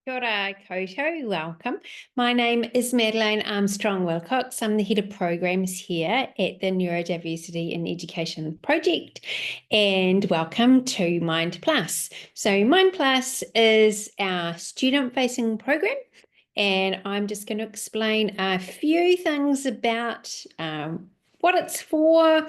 Kia ora koutou, welcome. My name is Madeleine Armstrong-Wilcox. I'm the Head of Programs here at the Neurodiversity in Education Project, and welcome to MindPlus. So MindPlus is our student-facing program, and I'm just going to explain a few things about what it's for,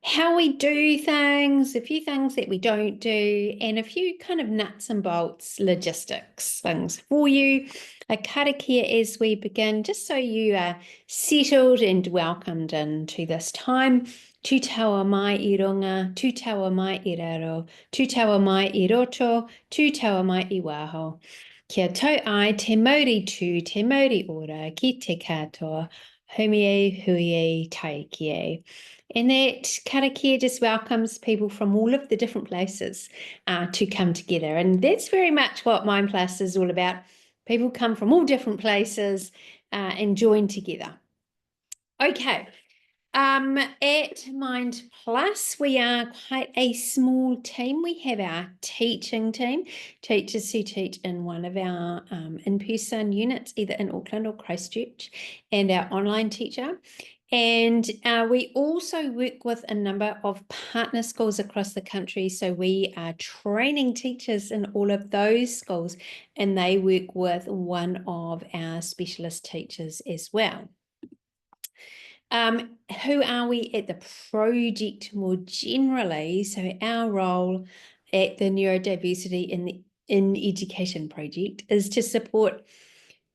how we do things, a few things that we don't do, and a few kind of nuts and bolts logistics things for you. A karakia as we begin, just so you are settled and welcomed into this time. Tu taua mai I runga, tu taua mai I raro, tu taua mai I roto, tu taua mai I waho. Kia tau ai te mauri tū, te mauri ora, ki te katoa, humie hui taikie. And that karakia just welcomes people from all of the different places to come together. And that's very much what MindPlus is all about. People come from all different places and join together. Okay. At MindPlus, we are quite a small team. We have our teaching team, teachers who teach in one of our in-person units, either in Auckland or Christchurch, and our online teacher. And we also work with a number of partner schools across the country. So we are training teachers in all of those schools, and they work with one of our specialist teachers as well. Who are we at the project more generally? So our role at the Neurodiversity in Education Project is to support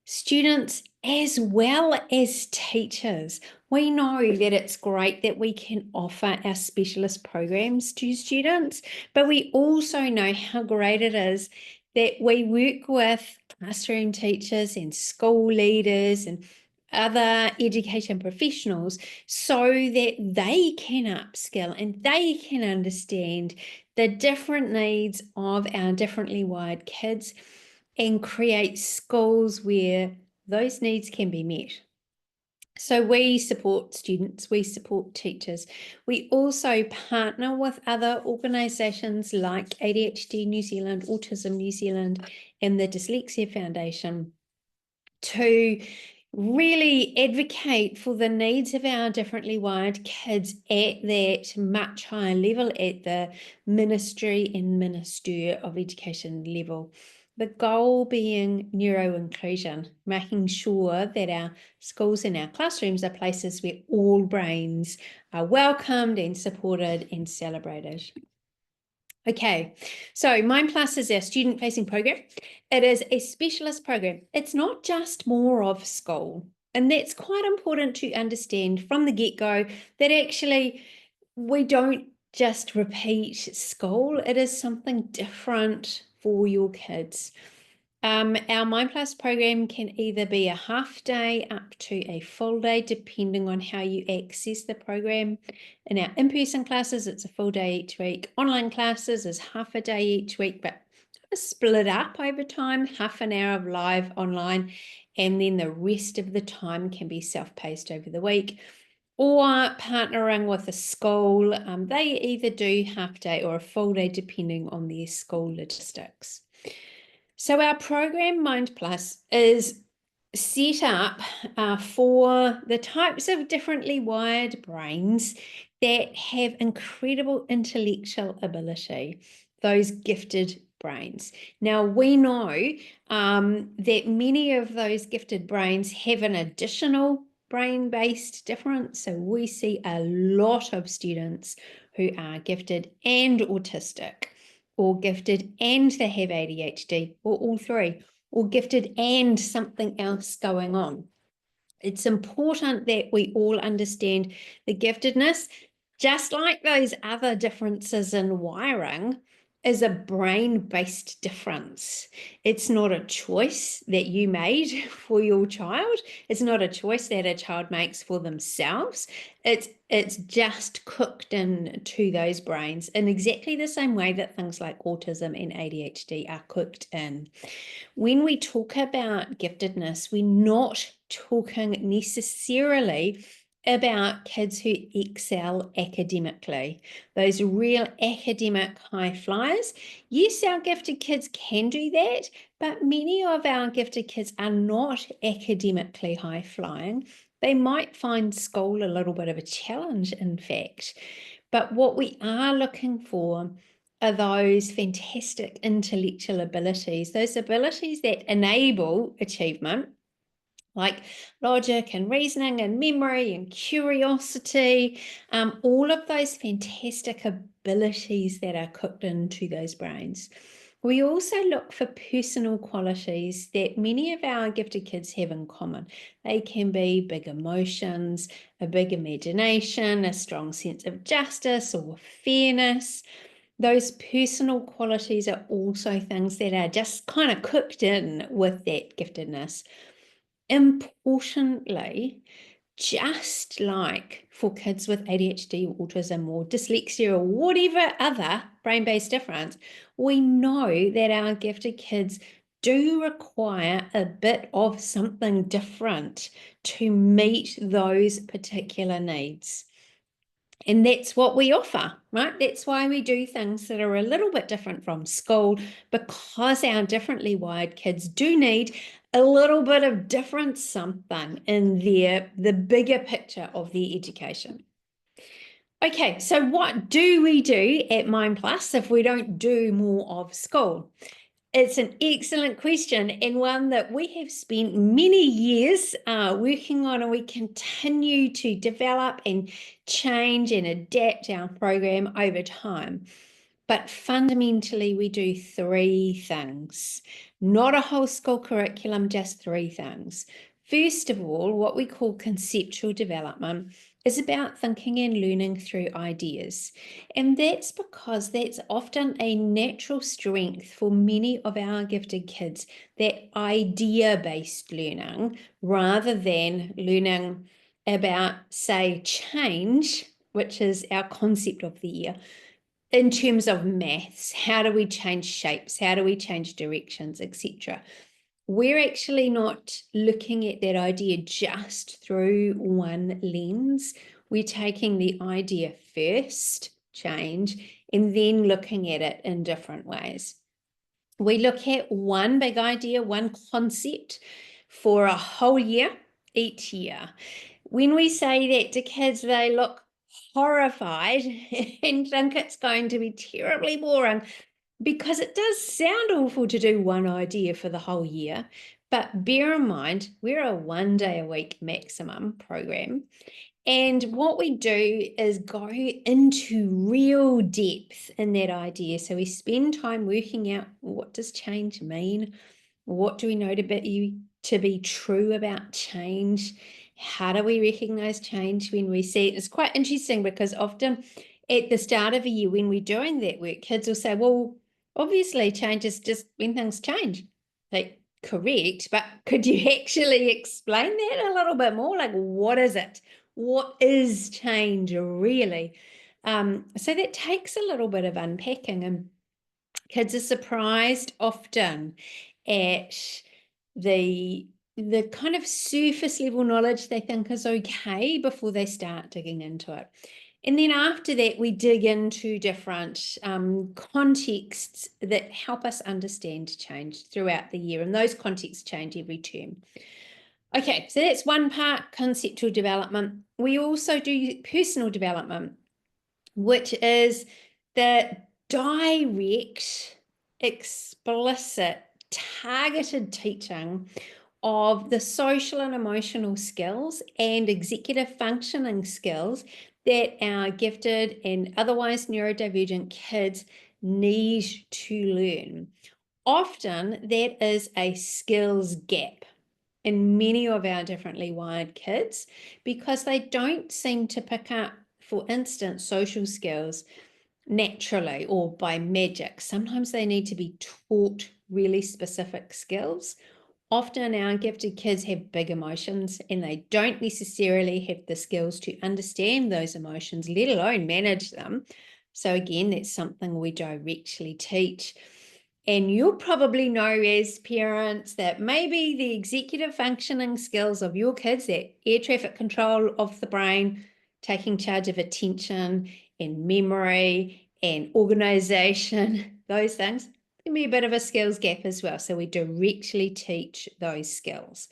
students as well as teachers. We know that it's great that we can offer our specialist programs to students, but we also know how great it is that we work with classroom teachers and school leaders and other education professionals so that they can upskill and they can understand the different needs of our differently wired kids and create schools where those needs can be met. So we support students, we support teachers. We also partner with other organisations like ADHD New Zealand, Autism New Zealand, and the Dyslexia Foundation to really advocate for the needs of our differently wired kids at that much higher level, at the ministry and minister of education level. The goal being neuro-inclusion, making sure that our schools and our classrooms are places where all brains are welcomed and supported and celebrated. Okay, so MindPlus is our student-facing program. It is a specialist program. It's not just more of school. And that's quite important to understand from the get-go, that actually we don't just repeat school. It is something different for your kids. Our MindPlus program can either be a half day up to a full day, depending on how you access the program. In our in-person classes, it's a full day each week. Online classes is half a day each week, but split up over time, half an hour of live online, and then the rest of the time can be self-paced over the week. Or partnering with a school, they either do half day or a full day, depending on their school logistics. So our program MindPlus is set up for the types of differently wired brains that have incredible intellectual ability, those gifted brains. Now, we know that many of those gifted brains have an additional brain-based difference. So we see a lot of students who are gifted and autistic, or gifted and they have ADHD, or all three, or gifted and something else going on. It's important that we all understand the giftedness, just like those other differences in wiring, is a brain-based difference. It's not a choice that you made for your child. It's not a choice that a child makes for themselves. It's just cooked into those brains in exactly the same way that things like autism and ADHD are cooked in. When we talk about giftedness, we're not talking necessarily about kids who excel academically, those real academic high flyers. Yes, our gifted kids can do that, but many of our gifted kids are not academically high flying. They might find school a little bit of a challenge, in fact. But what we are looking for are those fantastic intellectual abilities, those abilities that enable achievement, like logic and reasoning and memory and curiosity, all of those fantastic abilities that are cooked into those brains. We also look for personal qualities that many of our gifted kids have in common. They can be big emotions, a big imagination, a strong sense of justice or fairness. Those personal qualities are also things that are just kind of cooked in with that giftedness. Importantly, just like for kids with ADHD, autism, or dyslexia, or whatever other brain-based difference, we know that our gifted kids do require a bit of something different to meet those particular needs. And that's what we offer, right? That's why we do things that are a little bit different from school, because our differently wired kids do need a little bit of different something in the bigger picture of their education. Okay, so what do we do at MindPlus if we don't do more of school? It's an excellent question, and one that we have spent many years working on, and we continue to develop and change and adapt our program over time. But fundamentally, we do three things, not a whole school curriculum, just three things. First of all, what we call conceptual development is about thinking and learning through ideas. And that's because that's often a natural strength for many of our gifted kids, that idea-based learning, rather than learning about, say, change, which is our concept of the year, in terms of maths. How do we change shapes? How do we change directions, etc.? We're actually not looking at that idea just through one lens. We're taking the idea first, change, and then looking at it in different ways. We look at one big idea, one concept for a whole year, each year. When we say that to kids, they look horrified and think it's going to be terribly boring, because it does sound awful to do one idea for the whole year. But bear in mind, we're a 1 day a week maximum program. And what we do is go into real depth in that idea. So we spend time working out, what does change mean? What do we know to be true about change? How do we recognize change when we see it? It's quite interesting, because often at the start of a year when we're doing that work, kids will say, well, obviously change is just when things change. Like, correct, but could you actually explain that a little bit more? Like, what is it? What is change really? So that takes a little bit of unpacking, and kids are surprised often at the kind of surface level knowledge they think is okay before they start digging into it. And then after that, we dig into different contexts that help us understand change throughout the year. And those contexts change every term. Okay, so that's one part, conceptual development. We also do personal development, which is the direct, explicit, targeted teaching of the social and emotional skills and executive functioning skills that our gifted and otherwise neurodivergent kids need to learn. Often that is a skills gap in many of our differently wired kids, because they don't seem to pick up, for instance, social skills naturally or by magic. Sometimes they need to be taught really specific skills. Often our gifted kids have big emotions, and they don't necessarily have the skills to understand those emotions, let alone manage them. So again, that's something we directly teach. And you'll probably know as parents that maybe the executive functioning skills of your kids, that air traffic control of the brain, taking charge of attention and memory and organization, those things, can be a bit of a skills gap as well. So we directly teach those skills.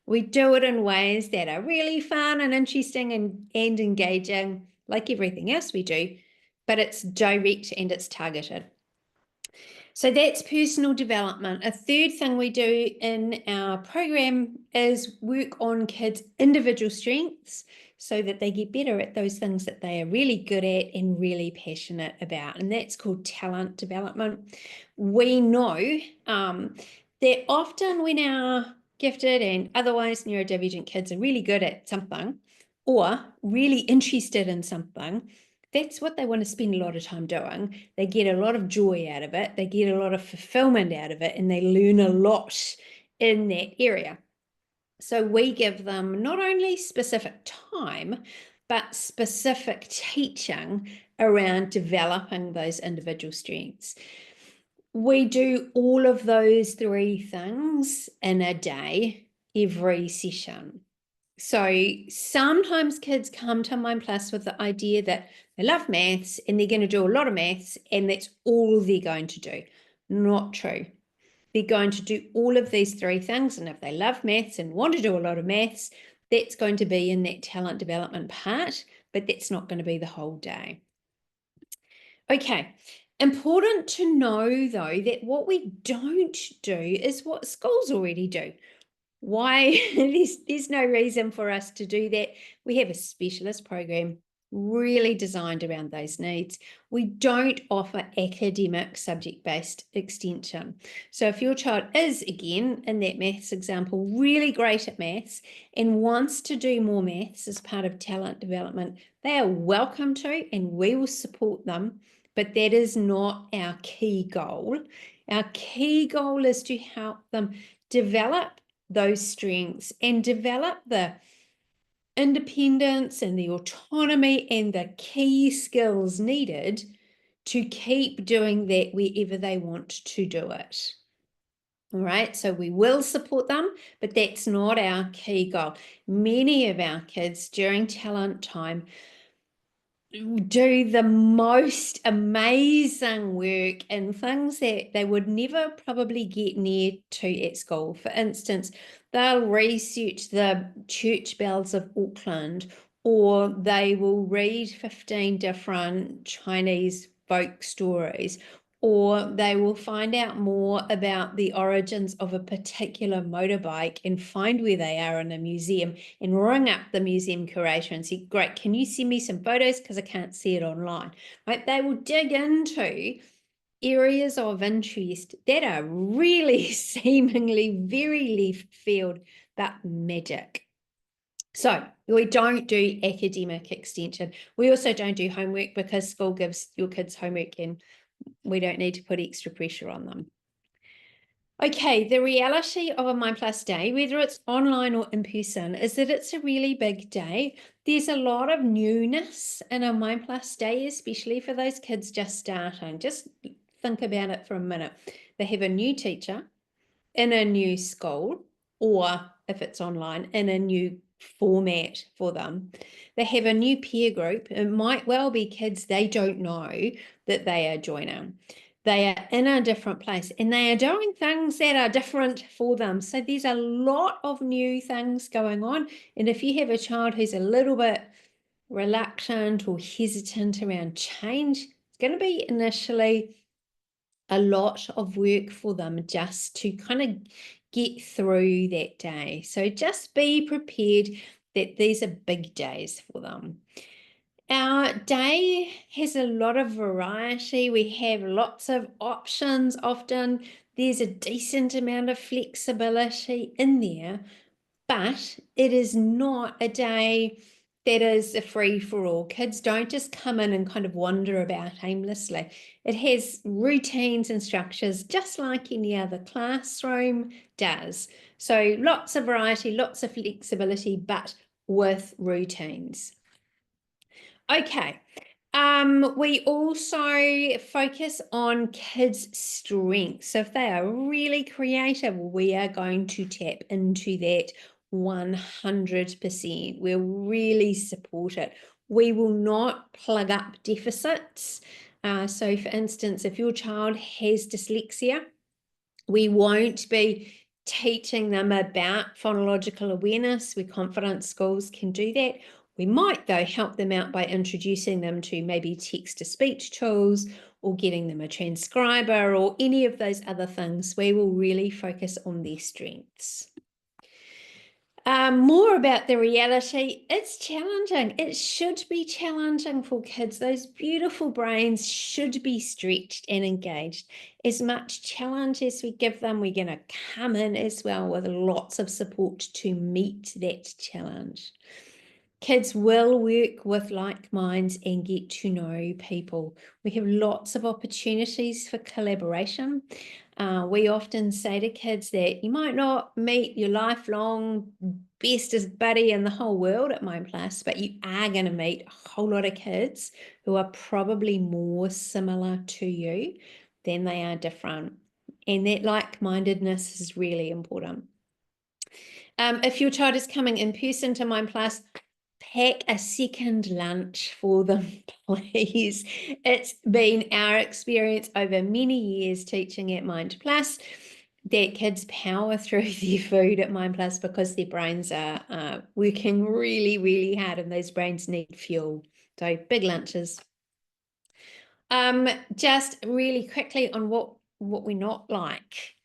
We do it in ways that are really fun and interesting and engaging, like everything else we do, but it's direct and it's targeted. So that's personal development. A third thing we do in our program is work on kids' individual strengths so that they get better at those things that they are really good at and really passionate about. And that's called talent development. We know that often when our gifted and otherwise neurodivergent kids are really good at something or really interested in something, that's what they want to spend a lot of time doing. They get a lot of joy out of it. They get a lot of fulfillment out of it, and they learn a lot in that area. So we give them not only specific time, but specific teaching around developing those individual strengths. We do all of those three things in a day, every session. So sometimes kids come to MindPlus with the idea that they love maths and they're going to do a lot of maths and that's all they're going to do. Not true. They're going to do all of these three things, and if they love maths and want to do a lot of maths, that's going to be in that talent development part, but that's not going to be the whole day. Okay, important to know though that what we don't do is what schools already do. Why? There's no reason for us to do that. We have a specialist program really designed around those needs. We don't offer academic subject-based extension. So if your child is, again, in that maths example, really great at maths and wants to do more maths as part of talent development, they are welcome to, and we will support them, but that is not our key goal. Our key goal is to help them develop those strengths and develop the independence and the autonomy and the key skills needed to keep doing that wherever they want to do it. All right, so we will support them, but that's not our key goal. Many of our kids during talent time do the most amazing work in things that they would never probably get near to at school. For instance, they'll research the church bells of Auckland, or they will read 15 different Chinese folk stories, or they will find out more about the origins of a particular motorbike and find where they are in a museum and ring up the museum curator and say, great, can you send me some photos because I can't see it online, right? They will dig into areas of interest that are really seemingly very left field, but magic. So we don't do academic extension. We also don't do homework because school gives your kids homework and we don't need to put extra pressure on them. Okay, the reality of a MindPlus day, whether it's online or in person, is that it's a really big day. There's a lot of newness in a MindPlus day, especially for those kids just starting. Just think about it for a minute. They have a new teacher in a new school, or if it's online, in a new format for them. They have a new peer group. It might well be kids they don't know that they are joining. They are in a different place and they are doing things that are different for them. So there's a lot of new things going on. And if you have a child who's a little bit reluctant or hesitant around change, it's going to be initially a lot of work for them just to kind of get through that day. So just be prepared that these are big days for them. Our day has a lot of variety. We have lots of options. Often there's a decent amount of flexibility in there, but it is not a day that is a free for all. Kids don't just come in and kind of wander about aimlessly. It has routines and structures just like any other classroom does. So lots of variety, lots of flexibility, but with routines. Okay, We also focus on kids' strengths. So if they are really creative, we are going to tap into that 100%. We'll really support it. We will not plug up deficits. So for instance, if your child has dyslexia, we won't be teaching them about phonological awareness. We confident schools can do that. We might, though, help them out by introducing them to maybe text-to-speech tools or getting them a transcriber or any of those other things. We will really focus on their strengths. More about the reality. It's challenging. It should be challenging for kids. Those beautiful brains should be stretched and engaged. As much challenge as we give them, we're going to come in as well with lots of support to meet that challenge. Kids will work with like minds and get to know people. We have lots of opportunities for collaboration. We often say to kids that you might not meet your lifelong bestest buddy in the whole world at MindPlus, but you are going to meet a whole lot of kids who are probably more similar to you than they are different. And that like-mindedness is really important. If your child is coming in person to MindPlus, pack a second lunch for them, please. It's been our experience over many years teaching at MindPlus that kids power through their food at MindPlus because their brains are working really, really hard and those brains need fuel. So big lunches. Just really quickly on what we're not like.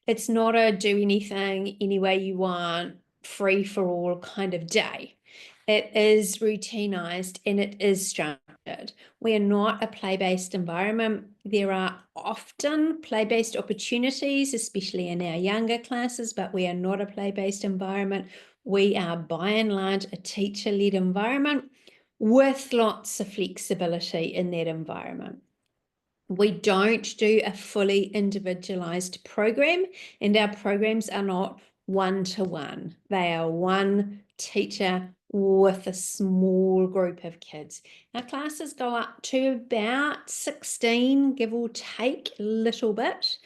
It's not a do anything any way you want, free for all kind of day. It is routinized and it is structured. We are not a play-based environment. There are often play-based opportunities, especially in our younger classes, but we are not a play-based environment. We are by and large a teacher-led environment with lots of flexibility in that environment. We don't do a fully individualized program, and our programs are not one-to-one. They are one teacher with a small group of kids. Our classes go up to about 16, give or take a little bit.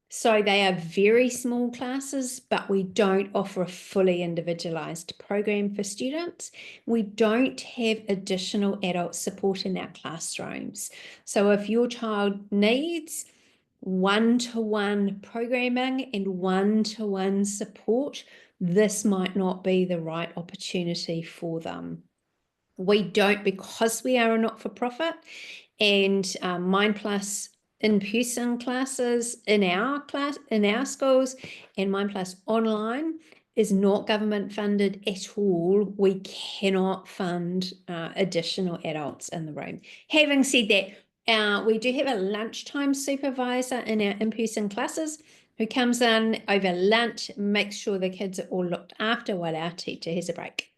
So they are very small classes, but we don't offer a fully individualized program for students. We don't have additional adult support in our classrooms. So if your child needs one-to-one programming and one-to-one support, this might not be the right opportunity for them. We don't, because we are a not-for-profit, and MindPlus in-person classes in our schools and MindPlus online is not government funded at all. We cannot fund additional adults in the room. Having said that, we do have a lunchtime supervisor in our in-person classes who comes in over lunch, makes sure the kids are all looked after while our teacher has a break.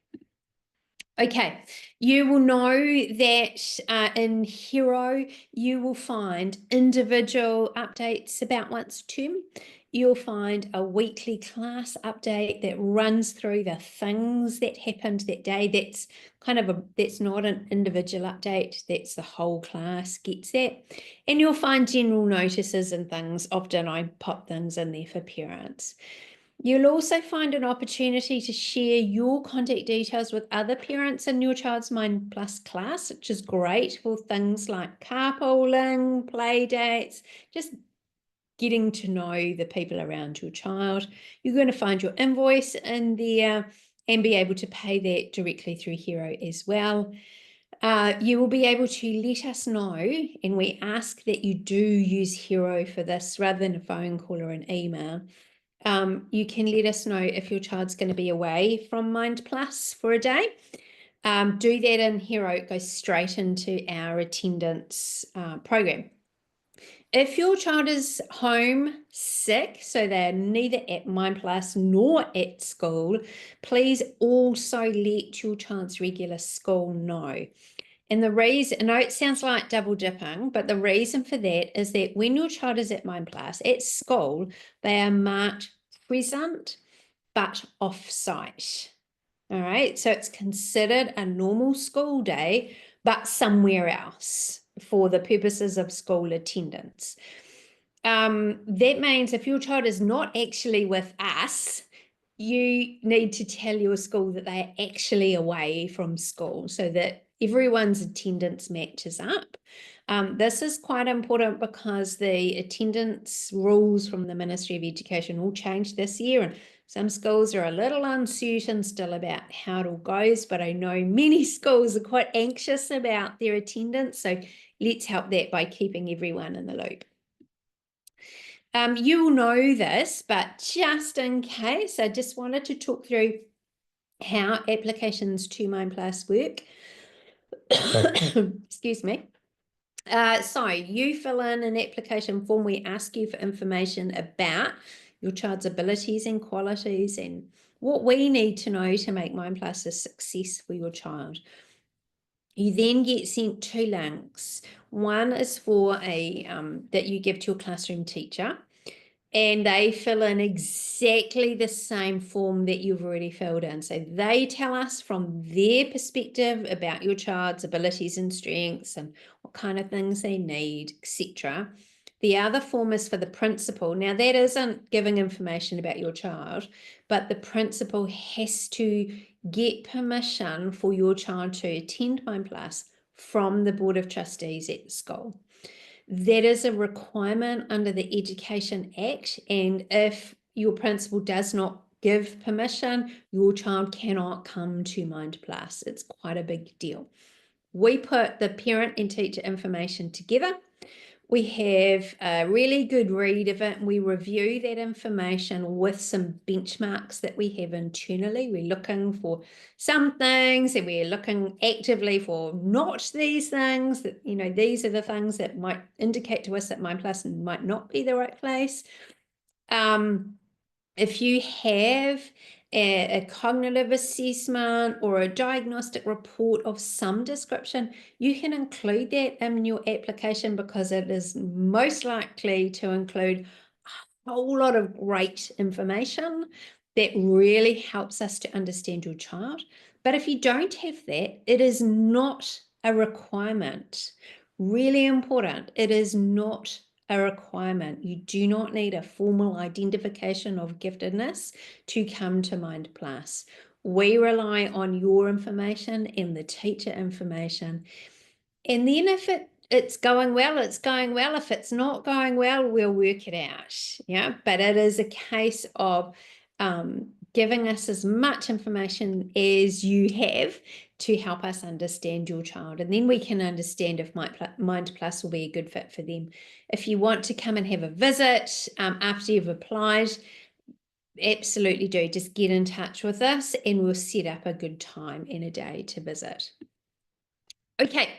Okay, you will know that in Hero, you will find individual updates about once a term. You'll find a weekly class update that runs through the things that happened that day. That's that's not an individual update, that's the whole class gets that. And you'll find general notices and things. Often I pop things in there for parents. You'll also find an opportunity to share your contact details with other parents in your child's MindPlus class, which is great for things like carpooling, play dates, just getting to know the people around your child. You're going to find your invoice in there and be able to pay that directly through Hero as well. You will be able to let us know, and we ask that you do use Hero for this rather than a phone call or an email. You can let us know if your child's going to be away from MindPlus for a day. Do that in Hero. It goes straight into our attendance program. If your child is home sick, so they're neither at MindPlus nor at school, please also let your child's regular school know. And the reason, I know it sounds like double dipping, but the reason for that is that when your child is at MindPlus at school, they are marked present but off-site. All right, so it's considered a normal school day, but somewhere else for the purposes of school attendance. That means if your child is not actually with us, you need to tell your school that they're actually away from school so that everyone's attendance matches up. This is quite important because the attendance rules from the Ministry of Education all changed this year, and some schools are a little uncertain still about how it all goes, but I know many schools are quite anxious about their attendance, so let's help that by keeping everyone in the loop. You will know this, but just in case, I just wanted to talk through how applications to MindPlus work. Excuse me. So you fill in an application form. We ask you for information about your child's abilities and qualities and what we need to know to make MindPlus a success for your child. You then get sent 2 links. One is for a that you give to your classroom teacher, and they fill in exactly the same form that you've already filled in. So they tell us from their perspective about your child's abilities and strengths and what kind of things they need, etc. The other form is for the principal. Now, that isn't giving information about your child, but the principal has to get permission for your child to attend MindPlus from the Board of Trustees at the school. That is a requirement under the Education Act, and if your principal does not give permission, your child cannot come to MindPlus. It's quite a big deal. We put the parent and teacher information together. We have a really good read of it, and we review that information with some benchmarks that we have internally. We're looking for some things, and we're looking actively for not these things, that, you know, these are the things that might indicate to us that MindPlus might not be the right place. If you have a cognitive assessment or a diagnostic report of some description, you can include that in your application because it is most likely to include a whole lot of great information that really helps us to understand your child. But if you don't have that, it is not a requirement. Really important, it is not a requirement. You do not need a formal identification of giftedness to come to MindPlus. We rely on your information and the teacher information. And then if it's going well, it's going well. If it's not going well, we'll work it out. Yeah, but it is a case of giving us as much information as you have to help us understand your child. And then we can understand if MindPlus will be a good fit for them. If you want to come and have a visit after you've applied, absolutely do. Just get in touch with us and we'll set up a good time and a day to visit. Okay,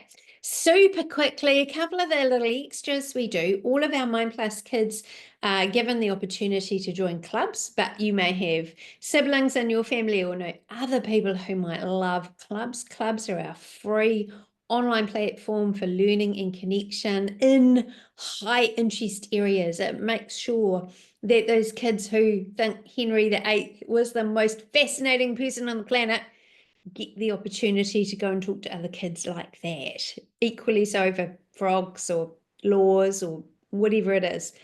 super quickly, a couple of the little extras we do. All of our MindPlus kids are given the opportunity to join clubs, but you may have siblings in your family or know other people who might love clubs. Clubs are our free online platform for learning and connection in high interest areas. It makes sure that those kids who think Henry VIII was the most fascinating person on the planet get the opportunity to go and talk to other kids like that. Equally so for frogs or laws or whatever it is.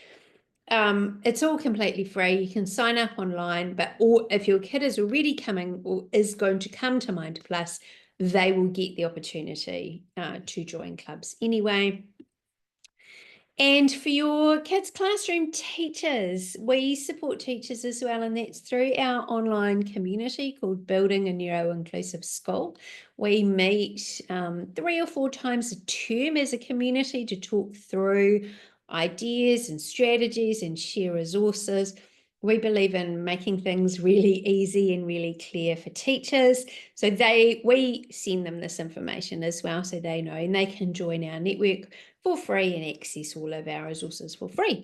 It's all completely free. You can sign up online, but if your kid is already coming or is going to come to MindPlus, they will get the opportunity to join clubs anyway. And for your kids' classroom teachers, we support teachers as well, and that's through our online community called Building a Neuro-Inclusive School. We meet 3 or 4 times a term as a community to talk through ideas and strategies and share resources. We believe in making things really easy and really clear for teachers. So we send them this information as well so they know, and they can join our network for free and access all of our resources for free.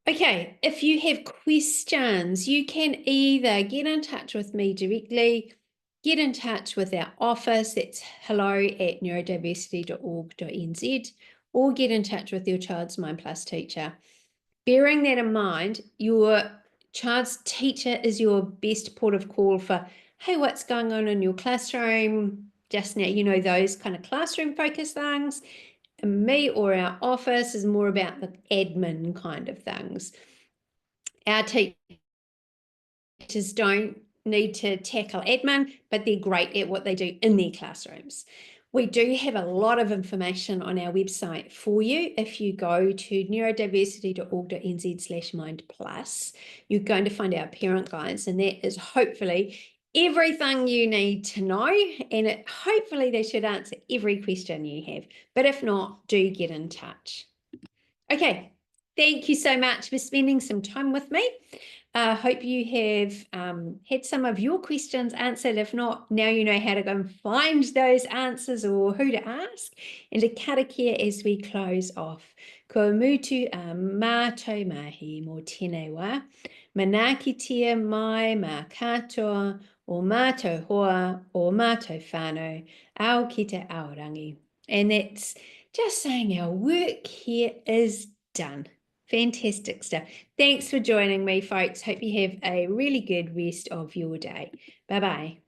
Okay, if you have questions, you can either get in touch with me directly, get in touch with our office, that's hello@neurodiversity.org.nz, or get in touch with your child's MindPlus teacher. Bearing that in mind, your child's teacher is your best port of call for, hey, what's going on in your classroom? just now, you know, those kind of classroom focused things. And me or our office is more about the admin kind of things. Our teachers don't need to tackle admin, but they're great at what they do in their classrooms. We do have a lot of information on our website for you. If you go to neurodiversity.org.nz/MindPlus, you're going to find our parent guides, and that is hopefully everything you need to know, and hopefully they should answer every question you have. But if not, do get in touch. Okay, thank you so much for spending some time with me. Hope you have had some of your questions answered. If not, now you know how to go and find those answers or who to ask. And to karakia as we close off. Ko mutu a mātou mahi mō tēnei wā. Manakitia mai mā katoa o mātou hoa o mātou whānau ao ki te aorangi. And that's just saying our work here is done. Fantastic stuff. Thanks for joining me, folks. Hope you have a really good rest of your day. Bye-bye.